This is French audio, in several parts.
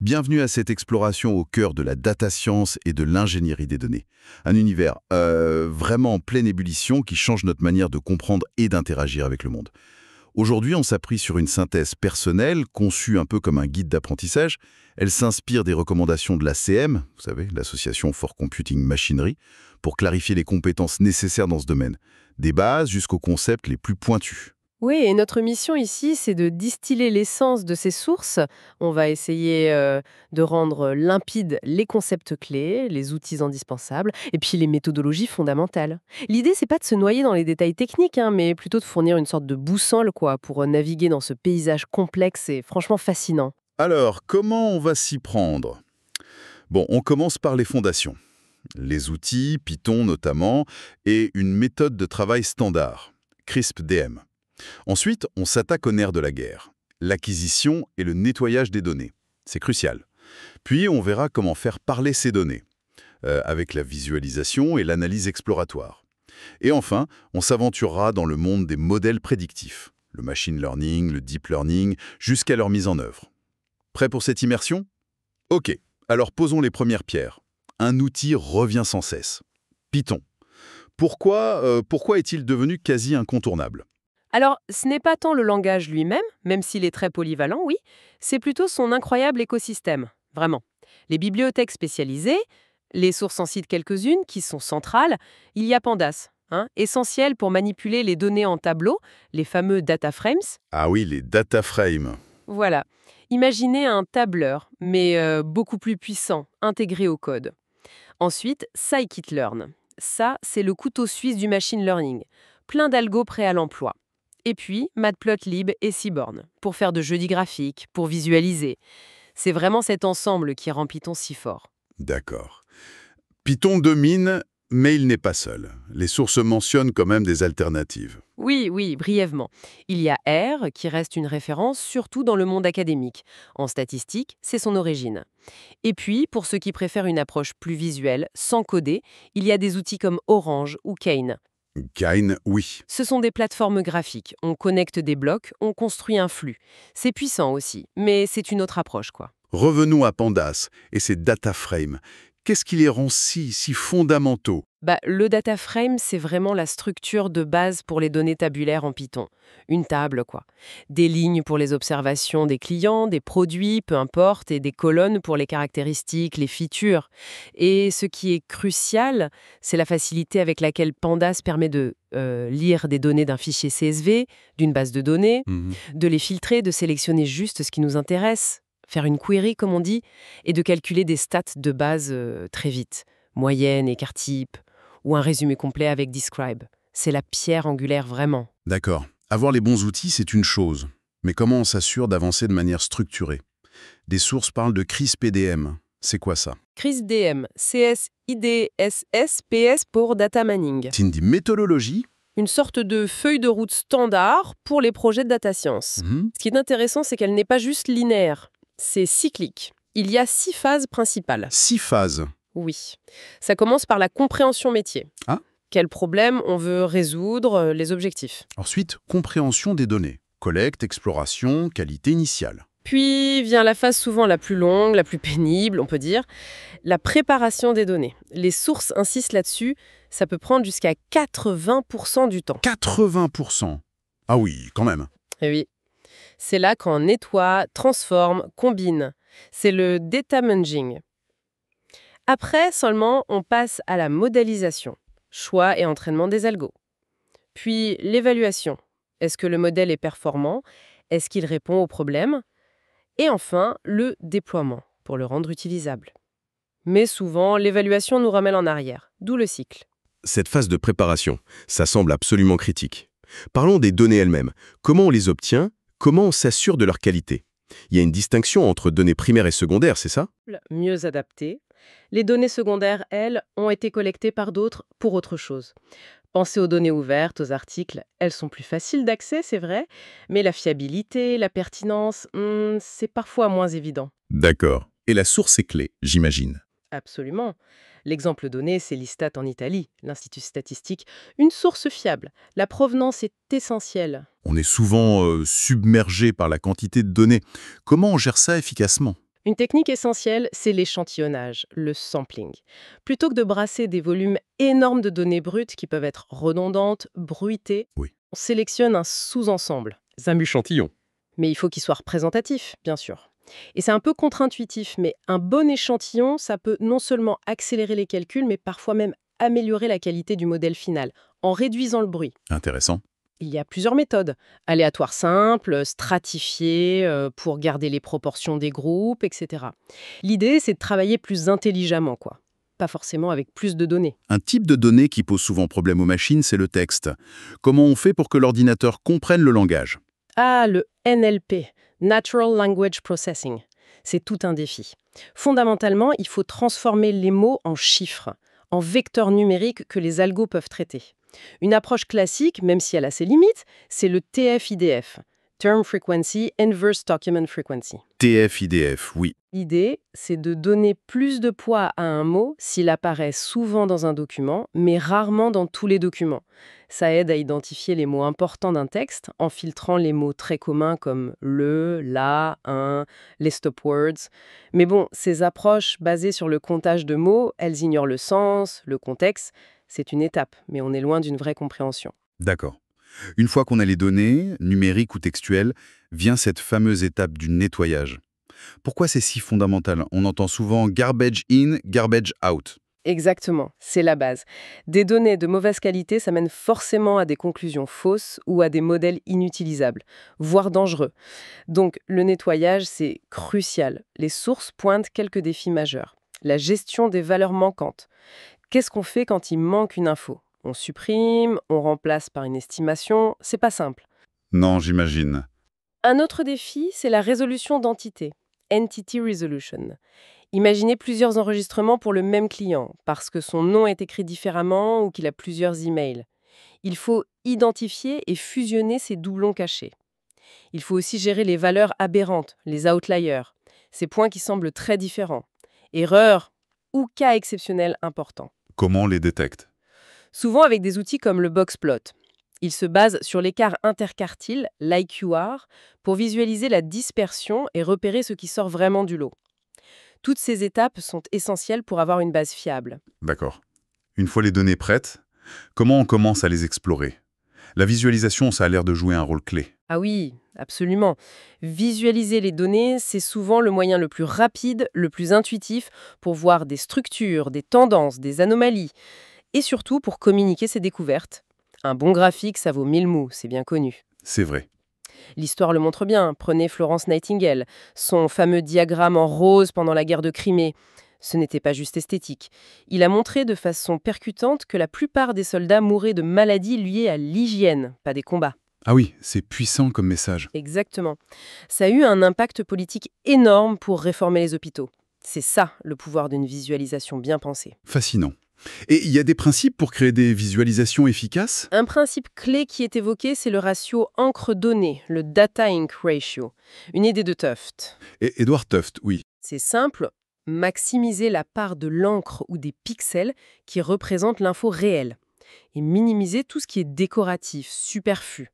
Bienvenue à cette exploration au cœur de la data science et de l'ingénierie des données. Un univers vraiment en pleine ébullition qui change notre manière de comprendre et d'interagir avec le monde. Aujourd'hui, on s'appuie sur une synthèse personnelle, conçue un peu comme un guide d'apprentissage. Elle s'inspire des recommandations de l'ACM, vous savez, l'Association for Computing Machinery, pour clarifier les compétences nécessaires dans ce domaine, des bases jusqu'aux concepts les plus pointus. Oui, et notre mission ici, c'est de distiller l'essence de ces sources. On va essayer de rendre limpides les concepts clés, les outils indispensables, et puis les méthodologies fondamentales. L'idée, c'est pas de se noyer dans les détails techniques, hein, mais plutôt de fournir une sorte de boussole, quoi, pour naviguer dans ce paysage complexe et franchement fascinant. Alors, comment on va s'y prendre? Bon, on commence par les fondations. Les outils, Python notamment, et une méthode de travail standard, CRISP-DM. Ensuite, on s'attaque au nerf de la guerre, l'acquisition et le nettoyage des données. C'est crucial. Puis, on verra comment faire parler ces données, avec la visualisation et l'analyse exploratoire. Et enfin, on s'aventurera dans le monde des modèles prédictifs, le machine learning, le deep learning, jusqu'à leur mise en œuvre. Prêt pour cette immersion? Ok, alors posons les premières pierres. Un outil revient sans cesse. Python. Pourquoi est-il devenu quasi incontournable? Alors, ce n'est pas tant le langage lui-même, même s'il est très polyvalent, oui, c'est plutôt son incroyable écosystème, vraiment. Les bibliothèques spécialisées, les sources en citent quelques-unes qui sont centrales, il y a Pandas, essentiel pour manipuler les données en tableau, les fameux data frames. Ah oui, les data frames. Voilà. Imaginez un tableur, mais beaucoup plus puissant, intégré au code. Ensuite, scikit-learn. Ça, c'est le couteau suisse du machine learning. Plein d'algos prêts à l'emploi. Et puis, Matplotlib et Seaborn, pour faire de jeudis graphiques, pour visualiser. C'est vraiment cet ensemble qui rend Python si fort. D'accord. Python domine, mais il n'est pas seul. Les sources mentionnent quand même des alternatives. Oui, oui, brièvement. Il y a R, qui reste une référence surtout dans le monde académique. En statistique, c'est son origine. Et puis, pour ceux qui préfèrent une approche plus visuelle, sans coder, il y a des outils comme Orange ou Kane. Kine, oui. Ce sont des plateformes graphiques. On connecte des blocs, on construit un flux. C'est puissant aussi, mais c'est une autre approche, quoi. Revenons à Pandas et ses data frames. Qu'est-ce qui les rend si fondamentaux? Le data frame, c'est vraiment la structure de base pour les données tabulaires en Python. Une table, quoi. Des lignes pour les observations des clients, des produits, peu importe, et des colonnes pour les caractéristiques, les features. Et ce qui est crucial, c'est la facilité avec laquelle Pandas permet de lire des données d'un fichier CSV, d'une base de données, Mhm. de les filtrer, de sélectionner juste ce qui nous intéresse, faire une query, comme on dit, et de calculer des stats de base très vite. Moyenne, écart type, ou un résumé complet avec Describe. C'est la pierre angulaire vraiment. D'accord. Avoir les bons outils, c'est une chose. Mais comment on s'assure d'avancer de manière structurée? Des sources parlent de CRISP-DM. C'est quoi ça? CRISP-DM, CSIDSSPS pour Data Mining. C'est une méthodologie? Une sorte de feuille de route standard pour les projets de data science. Mhm. Ce qui est intéressant, c'est qu'elle n'est pas juste linéaire. C'est cyclique. Il y a 6 phases principales. 6 phases. Oui. Ça commence par la compréhension métier. Ah. Quel problème on veut résoudre, les objectifs. Ensuite, compréhension des données. Collecte, exploration, qualité initiale. Puis vient la phase souvent la plus longue, la plus pénible, on peut dire, la préparation des données. Les sources insistent là-dessus, ça peut prendre jusqu'à 80% du temps. 80%. Ah oui, quand même. Et oui, c'est là qu'on nettoie, transforme, combine. C'est le data munging. Après seulement, on passe à la modélisation, choix et entraînement des algos. Puis l'évaluation. Est-ce que le modèle est performant? Est-ce qu'il répond aux problèmes? Et enfin, le déploiement, pour le rendre utilisable. Mais souvent, l'évaluation nous ramène en arrière, d'où le cycle. Cette phase de préparation, ça semble absolument critique. Parlons des données elles-mêmes. Comment on les obtient? Comment on s'assure de leur qualité? Il y a une distinction entre données primaires et secondaires, c'est ça? Mieux adapté. Les données secondaires, elles, ont été collectées par d'autres pour autre chose. Pensez aux données ouvertes, aux articles, elles sont plus faciles d'accès, c'est vrai, mais la fiabilité, la pertinence, c'est parfois moins évident. D'accord. Et la source est clé, j'imagine. Absolument. L'exemple donné, c'est l'Istat en Italie, l'Institut statistique, une source fiable. La provenance est essentielle. On est souvent submergé par la quantité de données. Comment on gère ça efficacement? Une technique essentielle, c'est l'échantillonnage, le sampling. Plutôt que de brasser des volumes énormes de données brutes qui peuvent être redondantes, bruitées, Oui. on sélectionne un sous-ensemble. Un échantillon. Mais il faut qu'il soit représentatif, bien sûr. Et c'est un peu contre-intuitif, mais un bon échantillon, ça peut non seulement accélérer les calculs, mais parfois même améliorer la qualité du modèle final, en réduisant le bruit. Intéressant. Il y a plusieurs méthodes. Aléatoire simple, stratifié pour garder les proportions des groupes, etc. L'idée, c'est de travailler plus intelligemment, quoi. Pas forcément avec plus de données. Un type de données qui pose souvent problème aux machines, c'est le texte. Comment on fait pour que l'ordinateur comprenne le langage? Ah, le NLP, Natural Language Processing. C'est tout un défi. Fondamentalement, il faut transformer les mots en chiffres, en vecteurs numériques que les algos peuvent traiter. Une approche classique, même si elle a ses limites, c'est le TF-IDF, Term Frequency Inverse Document Frequency. TF-IDF, oui. L'idée, c'est de donner plus de poids à un mot s'il apparaît souvent dans un document, mais rarement dans tous les documents. Ça aide à identifier les mots importants d'un texte en filtrant les mots très communs comme le, la, un, les stop words. Mais bon, ces approches basées sur le comptage de mots, elles ignorent le sens, le contexte. C'est une étape, mais on est loin d'une vraie compréhension. D'accord. Une fois qu'on a les données, numériques ou textuelles, vient cette fameuse étape du nettoyage. Pourquoi c'est si fondamental? On entend souvent garbage in, garbage out. Exactement, c'est la base. Des données de mauvaise qualité, ça mène forcément à des conclusions fausses ou à des modèles inutilisables, voire dangereux. Donc le nettoyage, c'est crucial. Les sources pointent quelques défis majeurs. La gestion des valeurs manquantes. Qu'est-ce qu'on fait quand il manque une info? On supprime, on remplace par une estimation, c'est pas simple. Non, j'imagine. Un autre défi, c'est la résolution d'entités, Entity Resolution. Imaginez plusieurs enregistrements pour le même client, parce que son nom est écrit différemment ou qu'il a plusieurs emails. Il faut identifier et fusionner ces doublons cachés. Il faut aussi gérer les valeurs aberrantes, les outliers, ces points qui semblent très différents. Erreurs ou cas exceptionnels importants. Comment on les détecte? Souvent avec des outils comme le boxplot. Il se base sur l'écart interquartile, l'IQR, pour visualiser la dispersion et repérer ce qui sort vraiment du lot. Toutes ces étapes sont essentielles pour avoir une base fiable. D'accord. Une fois les données prêtes, comment on commence à les explorer? La visualisation, ça a l'air de jouer un rôle clé. Ah oui, absolument. Visualiser les données, c'est souvent le moyen le plus rapide, le plus intuitif pour voir des structures, des tendances, des anomalies. Et surtout pour communiquer ses découvertes. Un bon graphique, ça vaut 1000 mots, c'est bien connu. C'est vrai. L'histoire le montre bien. Prenez Florence Nightingale, son fameux diagramme en rose pendant la guerre de Crimée. Ce n'était pas juste esthétique. Il a montré de façon percutante que la plupart des soldats mouraient de maladies liées à l'hygiène, pas des combats. Ah oui, c'est puissant comme message. Exactement. Ça a eu un impact politique énorme pour réformer les hôpitaux. C'est ça, le pouvoir d'une visualisation bien pensée. Fascinant. Et il y a des principes pour créer des visualisations efficaces? Un principe clé qui est évoqué, c'est le ratio encre-donnée, le Data Ink Ratio, une idée de Tufte. Et Edward Tufte, oui. C'est simple, maximiser la part de l'encre ou des pixels qui représentent l'info réelle et minimiser tout ce qui est décoratif, superflu.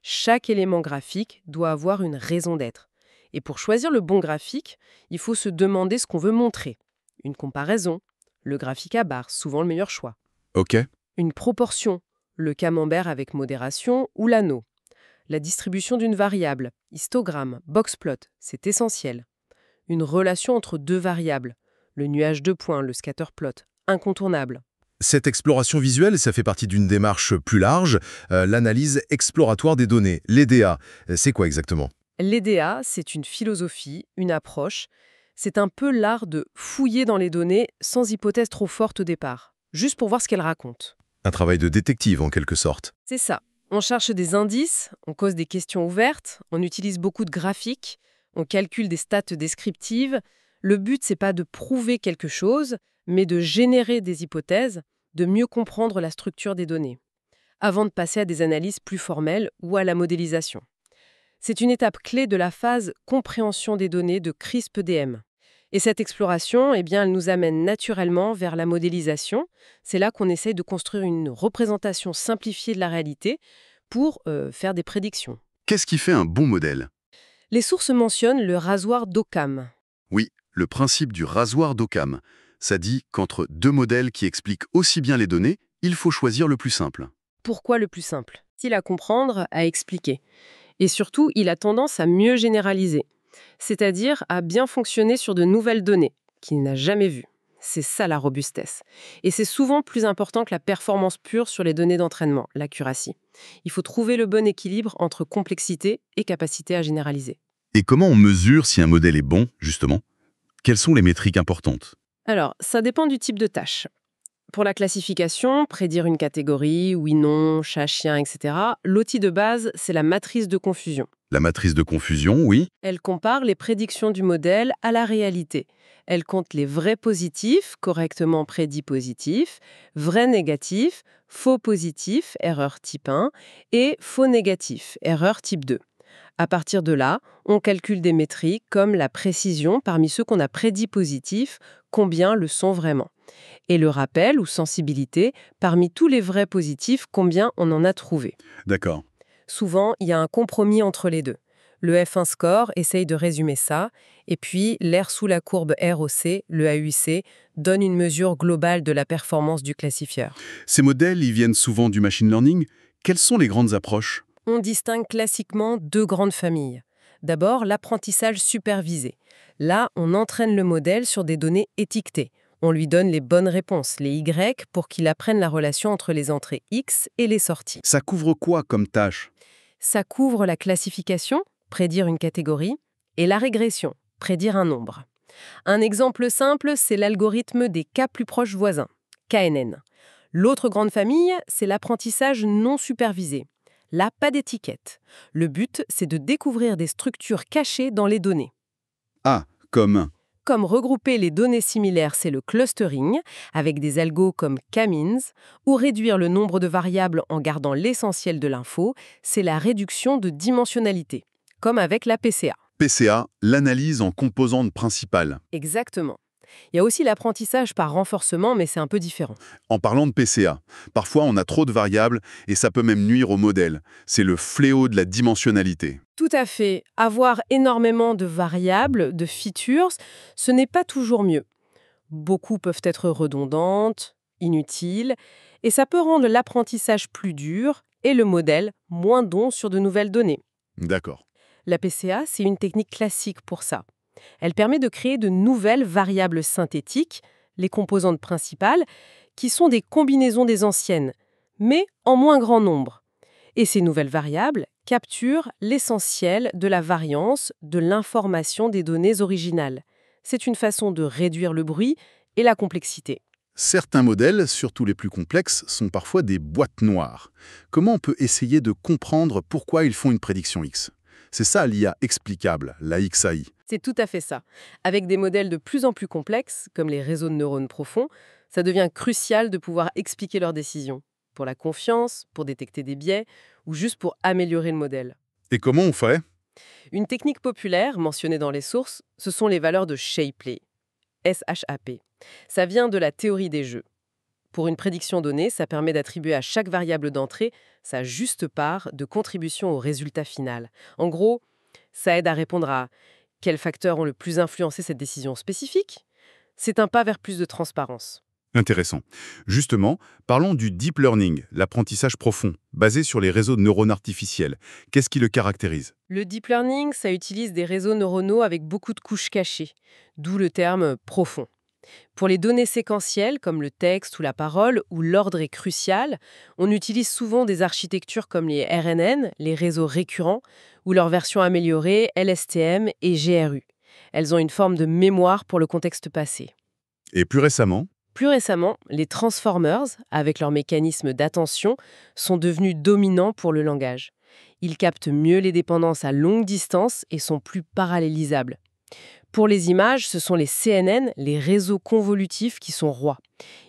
Chaque élément graphique doit avoir une raison d'être. Et pour choisir le bon graphique, il faut se demander ce qu'on veut montrer. Une comparaison, le graphique à barres, souvent le meilleur choix. Ok. Une proportion, le camembert avec modération ou l'anneau. La distribution d'une variable, histogramme, boxplot, c'est essentiel. Une relation entre deux variables, le nuage de points, le scatterplot, incontournable. Cette exploration visuelle, ça fait partie d'une démarche plus large, l'analyse exploratoire des données, l'EDA. C'est quoi exactement? L'EDA, c'est une philosophie, une approche. C'est un peu l'art de fouiller dans les données sans hypothèse trop forte au départ, juste pour voir ce qu'elles racontent. Un travail de détective en quelque sorte. C'est ça. On cherche des indices, on cause des questions ouvertes, on utilise beaucoup de graphiques, on calcule des stats descriptives. Le but, c'est pas de prouver quelque chose, mais de générer des hypothèses, de mieux comprendre la structure des données, avant de passer à des analyses plus formelles ou à la modélisation. C'est une étape clé de la phase compréhension des données de CRISP-DM. Et cette exploration, eh bien, elle nous amène naturellement vers la modélisation. C'est là qu'on essaye de construire une représentation simplifiée de la réalité pour faire des prédictions. Qu'est-ce qui fait un bon modèle? Les sources mentionnent le rasoir d'Occam. Oui, le principe du rasoir d'Occam. Ça dit qu'entre deux modèles qui expliquent aussi bien les données, il faut choisir le plus simple. Pourquoi le plus simple? Facile à comprendre, à expliquer. Et surtout, il a tendance à mieux généraliser, c'est-à-dire à bien fonctionner sur de nouvelles données qu'il n'a jamais vues. C'est ça la robustesse. Et c'est souvent plus important que la performance pure sur les données d'entraînement, l'accuracy. Il faut trouver le bon équilibre entre complexité et capacité à généraliser. Et comment on mesure si un modèle est bon, justement? Quelles sont les métriques importantes? Alors, ça dépend du type de tâche. Pour la classification, prédire une catégorie, oui, non, chat, chien, etc., l'outil de base, c'est la matrice de confusion. La matrice de confusion, oui. Elle compare les prédictions du modèle à la réalité. Elle compte les vrais positifs, correctement prédits positifs, vrais négatifs, faux positifs, erreur type 1, et faux négatifs, erreur type 2. À partir de là, on calcule des métriques comme la précision parmi ceux qu'on a prédits positifs, combien le sont vraiment. Et le rappel ou sensibilité, parmi tous les vrais positifs, combien on en a trouvé. D'accord. Souvent, il y a un compromis entre les deux. Le F1 score essaye de résumer ça, et puis l'air sous la courbe ROC, le AUC, donne une mesure globale de la performance du classifieur. Ces modèles, ils viennent souvent du machine learning. Quelles sont les grandes approches? On distingue classiquement deux grandes familles. D'abord, l'apprentissage supervisé. Là, on entraîne le modèle sur des données étiquetées. On lui donne les bonnes réponses, les Y, pour qu'il apprenne la relation entre les entrées X et les sorties. Ça couvre quoi comme tâche? Ça couvre la classification, prédire une catégorie, et la régression, prédire un nombre. Un exemple simple, c'est l'algorithme des cas plus proches voisins, KNN. L'autre grande famille, c'est l'apprentissage non supervisé. Là, pas d'étiquette. Le but, c'est de découvrir des structures cachées dans les données. Ah, comme... Comme regrouper les données similaires, c'est le clustering, avec des algos comme K-means, ou réduire le nombre de variables en gardant l'essentiel de l'info, c'est la réduction de dimensionnalité, comme avec la PCA. PCA, l'analyse en composantes principales. Exactement. Il y a aussi l'apprentissage par renforcement, mais c'est un peu différent. En parlant de PCA, parfois on a trop de variables et ça peut même nuire au modèle. C'est le fléau de la dimensionnalité. Tout à fait. Avoir énormément de variables, de features, ce n'est pas toujours mieux. Beaucoup peuvent être redondantes, inutiles, et ça peut rendre l'apprentissage plus dur et le modèle moins don sur de nouvelles données. D'accord. La PCA, c'est une technique classique pour ça. Elle permet de créer de nouvelles variables synthétiques, les composantes principales, qui sont des combinaisons des anciennes, mais en moins grand nombre. Et ces nouvelles variables capturent l'essentiel de la variance de l'information des données originales. C'est une façon de réduire le bruit et la complexité. Certains modèles, surtout les plus complexes, sont parfois des boîtes noires. Comment on peut essayer de comprendre pourquoi ils font une prédiction X? C'est ça l'IA explicable, la XAI. C'est tout à fait ça. Avec des modèles de plus en plus complexes, comme les réseaux de neurones profonds, ça devient crucial de pouvoir expliquer leurs décisions. Pour la confiance, pour détecter des biais, ou juste pour améliorer le modèle. Et comment on fait? Une technique populaire, mentionnée dans les sources, ce sont les valeurs de Shapley. SHAP. Ça vient de la théorie des jeux. Pour une prédiction donnée, ça permet d'attribuer à chaque variable d'entrée sa juste part de contribution au résultat final. En gros, ça aide à répondre à quels facteurs ont le plus influencé cette décision spécifique. C'est un pas vers plus de transparence. Intéressant. Justement, parlons du deep learning, l'apprentissage profond, basé sur les réseaux de neurones artificiels. Qu'est-ce qui le caractérise? Le deep learning, ça utilise des réseaux neuronaux avec beaucoup de couches cachées, d'où le terme profond. Pour les données séquentielles, comme le texte ou la parole, où l'ordre est crucial, on utilise souvent des architectures comme les RNN, les réseaux récurrents, ou leur version améliorée, LSTM et GRU. Elles ont une forme de mémoire pour le contexte passé. Et plus récemment? Plus récemment, les transformers, avec leur mécanisme d'attention, sont devenus dominants pour le langage. Ils captent mieux les dépendances à longue distance et sont plus parallélisables. Pour les images, ce sont les CNN, les réseaux convolutifs, qui sont rois.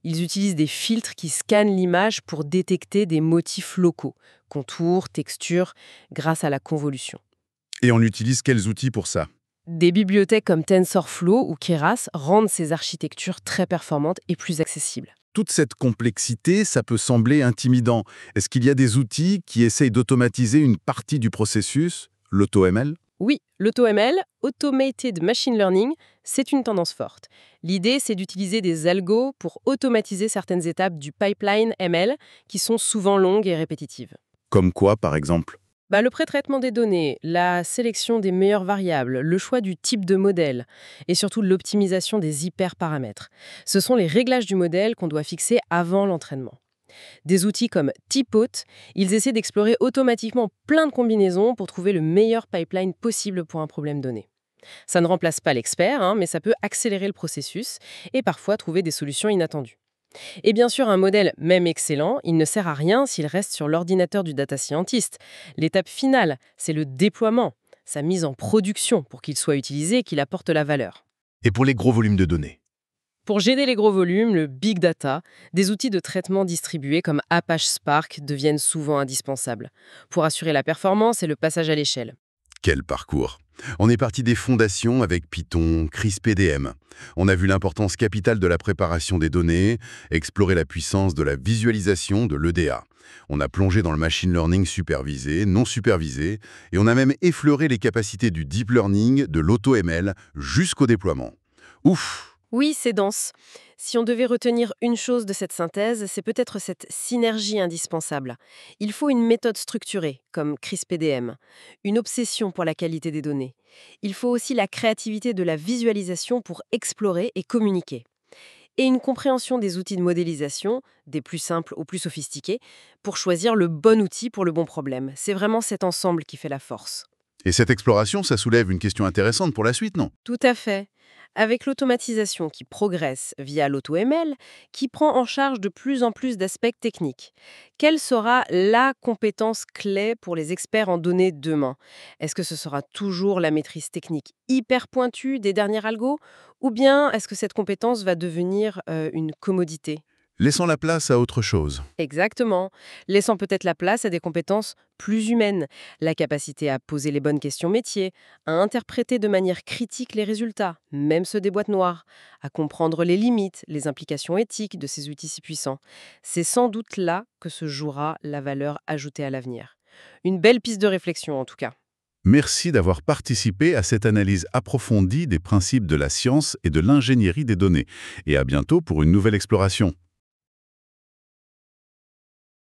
Ils utilisent des filtres qui scannent l'image pour détecter des motifs locaux, contours, textures, grâce à la convolution. Et on utilise quels outils pour ça? Des bibliothèques comme TensorFlow ou Keras rendent ces architectures très performantes et plus accessibles. Toute cette complexité, ça peut sembler intimidant. Est-ce qu'il y a des outils qui essayent d'automatiser une partie du processus, l'AutoML? Oui, l'AutoML, Automated Machine Learning, c'est une tendance forte. L'idée, c'est d'utiliser des algos pour automatiser certaines étapes du pipeline ML qui sont souvent longues et répétitives. Comme quoi, par exemple? Le pré-traitement des données, la sélection des meilleures variables, le choix du type de modèle et surtout l'optimisation des hyperparamètres. Ce sont les réglages du modèle qu'on doit fixer avant l'entraînement. Des outils comme Typeout, ils essaient d'explorer automatiquement plein de combinaisons pour trouver le meilleur pipeline possible pour un problème donné. Ça ne remplace pas l'expert, mais ça peut accélérer le processus et parfois trouver des solutions inattendues. Et bien sûr, un modèle, même excellent, il ne sert à rien s'il reste sur l'ordinateur du data scientist. L'étape finale, c'est le déploiement, sa mise en production pour qu'il soit utilisé et qu'il apporte la valeur. Et pour les gros volumes de données? Pour gérer les gros volumes, le big data, des outils de traitement distribués comme Apache Spark deviennent souvent indispensables pour assurer la performance et le passage à l'échelle. Quel parcours! On est parti des fondations avec Python, CRISP-DM. On a vu l'importance capitale de la préparation des données, exploré la puissance de la visualisation de l'EDA. On a plongé dans le machine learning supervisé, non supervisé, et on a même effleuré les capacités du deep learning, de l'AutoML, jusqu'au déploiement. Ouf! Oui, c'est dense. Si on devait retenir une chose de cette synthèse, c'est peut-être cette synergie indispensable. Il faut une méthode structurée, comme CRISP-DM, une obsession pour la qualité des données. Il faut aussi la créativité de la visualisation pour explorer et communiquer. Et une compréhension des outils de modélisation, des plus simples aux plus sophistiqués, pour choisir le bon outil pour le bon problème. C'est vraiment cet ensemble qui fait la force. Et cette exploration, ça soulève une question intéressante pour la suite, non? Tout à fait. Avec l'automatisation qui progresse via l'AutoML, qui prend en charge de plus en plus d'aspects techniques, quelle sera la compétence clé pour les experts en données demain? Est-ce que ce sera toujours la maîtrise technique hyper pointue des derniers algos? Ou bien est-ce que cette compétence va devenir une commodité? Laissons la place à autre chose. Exactement, laissant peut-être la place à des compétences plus humaines, la capacité à poser les bonnes questions métiers, à interpréter de manière critique les résultats, même ceux des boîtes noires, à comprendre les limites, les implications éthiques de ces outils si puissants. C'est sans doute là que se jouera la valeur ajoutée à l'avenir. Une belle piste de réflexion en tout cas. Merci d'avoir participé à cette analyse approfondie des principes de la science et de l'ingénierie des données. Et à bientôt pour une nouvelle exploration.